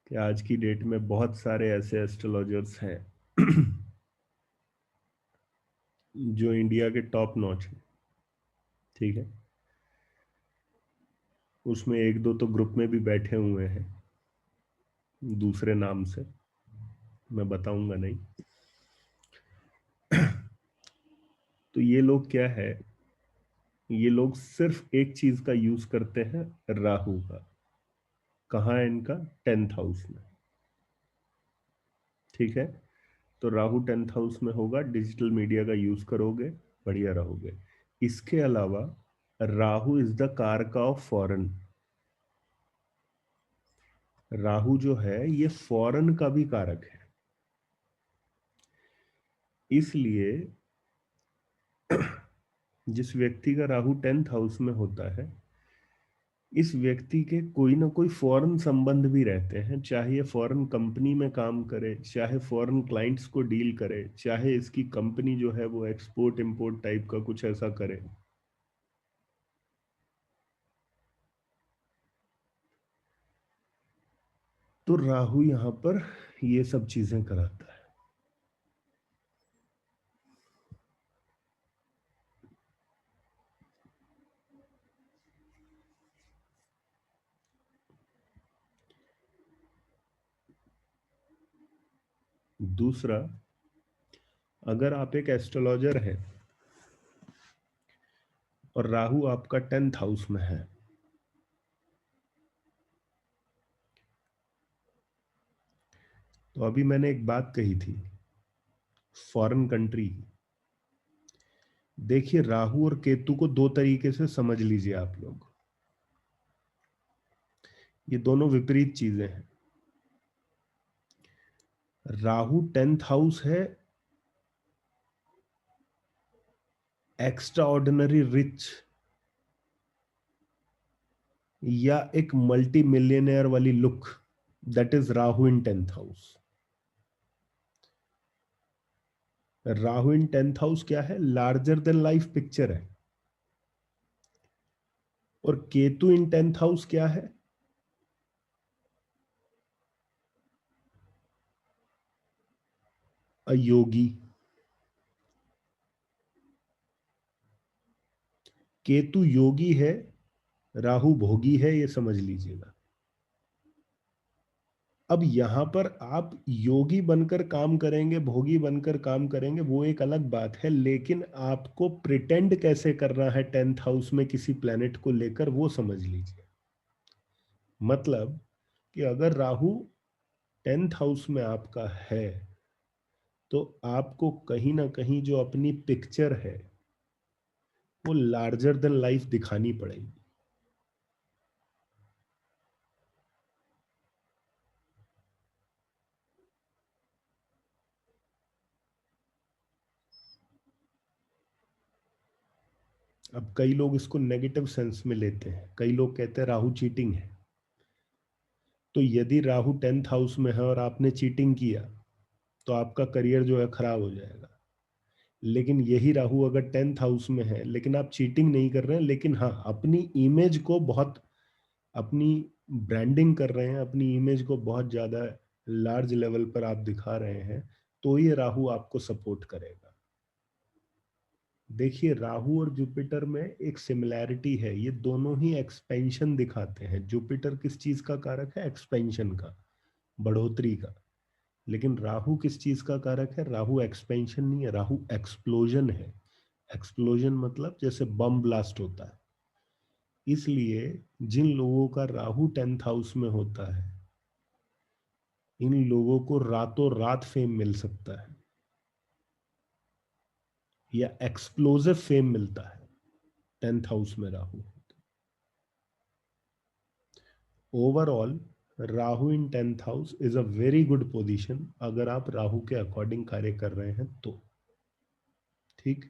कि आज की डेट में बहुत सारे ऐसे एस्ट्रोलॉजर्स हैं जो इंडिया के टॉप नॉच हैं, ठीक है। उसमें एक दो तो ग्रुप में भी बैठे हुए हैं दूसरे नाम से, मैं बताऊंगा नहीं। तो ये लोग क्या है, ये लोग सिर्फ एक चीज का यूज करते हैं, राहु का। कहाँ है इनका? 10th हाउस में। ठीक है, तो राहु 10th हाउस में होगा, डिजिटल मीडिया का यूज करोगे, बढ़िया रहोगे। इसके अलावा राहु इज द कारका ऑफ फॉरेन। राहु जो है ये फॉरेन का भी कारक है। इसलिए जिस व्यक्ति का राहु 10th हाउस में होता है, इस व्यक्ति के कोई ना कोई फॉरेन संबंध भी रहते हैं, चाहे ये फॉरेन कंपनी में काम करे, चाहे फॉरेन क्लाइंट्स को डील करे, चाहे इसकी कंपनी जो है वो एक्सपोर्ट इंपोर्ट टाइप का कुछ ऐसा करे। तो राहु यहां पर ये सब चीजें कराता है। दूसरा, अगर आप एक एस्ट्रोलॉजर हैं और राहु आपका 10th हाउस में है, तो अभी मैंने एक बात कही थी, फॉरेन कंट्री। देखिए, राहु और केतु को दो तरीके से समझ लीजिए आप लोग। ये दोनों विपरीत चीजें हैं। राहु 10th हाउस है एक्स्ट्रा ऑर्डिनरी रिच या एक मल्टी मिलियनेयर वाली look, that is Rahu in 10th house. Rahu in 10th house क्या है? लार्जर देन लाइफ पिक्चर है। और केतु इन 10th हाउस क्या है? अयोगी। केतु योगी है, राहु भोगी है, ये समझ लीजिएगा। अब यहां पर आप योगी बनकर काम करेंगे, भोगी बनकर काम करेंगे, वो एक अलग बात है, लेकिन आपको प्रिटेंड कैसे करना है 10th हाउस में किसी प्लेनेट को लेकर, वो समझ लीजिए। मतलब कि अगर राहु 10th हाउस में आपका है, तो आपको कहीं ना कहीं जो अपनी पिक्चर है वो लार्जर देन लाइफ दिखानी पड़ेगी। अब कई लोग इसको नेगेटिव सेंस में लेते हैं, कई लोग कहते हैं राहु चीटिंग है। तो यदि राहु 10th हाउस में है और आपने चीटिंग किया, तो आपका करियर जो है खराब हो जाएगा। लेकिन यही राहु अगर 10th हाउस में है, लेकिन आप चीटिंग नहीं कर रहे हैं, लेकिन हाँ अपनी इमेज को बहुत, अपनी ब्रांडिंग कर रहे हैं, अपनी इमेज को बहुत ज्यादा लार्ज लेवल पर आप दिखा रहे हैं, तो ये राहु आपको सपोर्ट करेगा। देखिए, राहु और जुपिटर में एक सिमिलैरिटी है, ये दोनों ही एक्सपेंशन दिखाते हैं। जुपिटर किस चीज का कारक है? एक्सपेंशन का, बढ़ोतरी का। लेकिन राहु किस चीज का कारक है? राहु एक्सपेंशन नहीं है, राहु एक्सप्लोजन है। एक्सप्लोजन मतलब जैसे बम ब्लास्ट होता है। इसलिए जिन लोगों का राहु 10th हाउस में होता है, इन लोगों को रातों रात फेम मिल सकता है, या एक्सप्लोसिव फेम मिलता है 10th हाउस में Rahu. Overall Rahu in 10th house is a very good position, अगर आप राहु के अकॉर्डिंग कार्य कर रहे हैं तो। ठीक।